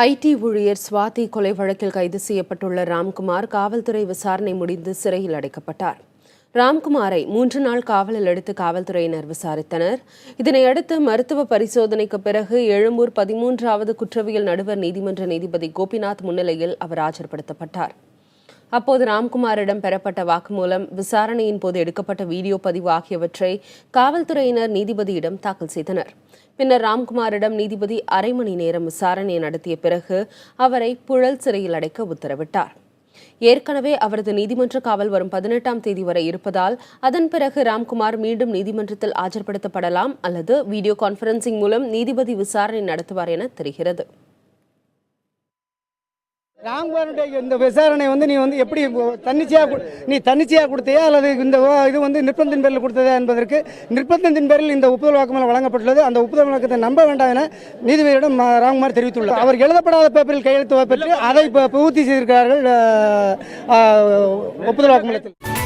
ID ஊழியர் சுவாதி கொலை வழக்கில் கைது செய்யப்பட்டுள்ள ராம்குமார் காவல்துறை விசாரணை முடிந்து சிறையில் அடைக்கப்பட்டார். ராம்குமாரை 3 நாள் காவலில் எடுத்து காவல்துறையினர் விசாரித்தனர். இதனையடுத்து மருத்துவ பரிசோதனைக்கு பிறகு எழும்பூர் 13வது குற்றவியல் நடுவர் நீதிமன்ற நீதிபதி கோபிநாத் முன்னிலையில் அவர் ஆஜர்படுத்தப்பட்டார். அப்போது ராம்குமாரிடம் பெறப்பட்ட வாக்குமூலம், விசாரணையின் போது எடுக்கப்பட்ட வீடியோ பதிவு ஆகியவற்றை காவல்துறையினர் நீதிபதியிடம் தாக்கல் செய்தனர். பின்னர் ராம்குமாரிடம் நீதிபதி அரை மணி நேரம் விசாரணை நடத்திய பிறகு அவரை புழல் சிறையில் அடைக்க உத்தரவிட்டார். ஏற்கனவே அவரது நீதிமன்ற காவல் வரும் 18ஆம் தேதி வரை இருப்பதால் அதன் பிறகு ராம்குமார் மீண்டும் நீதிமன்றத்தில் ஆஜர்படுத்தப்படலாம் அல்லது வீடியோ கான்பரன்சிங் மூலம் நீதிபதி விசாரணை நடத்துவார் என தெரிகிறது. ராம்குமாருடைய இந்த விசாரணை நீ எப்படி தன்னிச்சையாக கொடுத்தையா அல்லது இந்த இது நிர்பந்தத்தின் பேரில் கொடுத்ததா என்பதற்கு நிர்பந்தத்தின் பேரில் இந்த ஒப்புதல் வாக்குமூலம் வழங்கப்பட்டுள்ளது. அந்த ஒப்புதல் வழக்கத்தை நம்ப வேண்டாம் என நீதிபதியிடம் ராம்குமார் தெரிவித்துள்ளார். அவர் எழுதப்படாத பேப்பரில் கையெழுத்து பெற்று அதை பூர்த்தி செய்திருக்கிறார்கள் ஒப்புதல் வாக்குமூலத்தில்.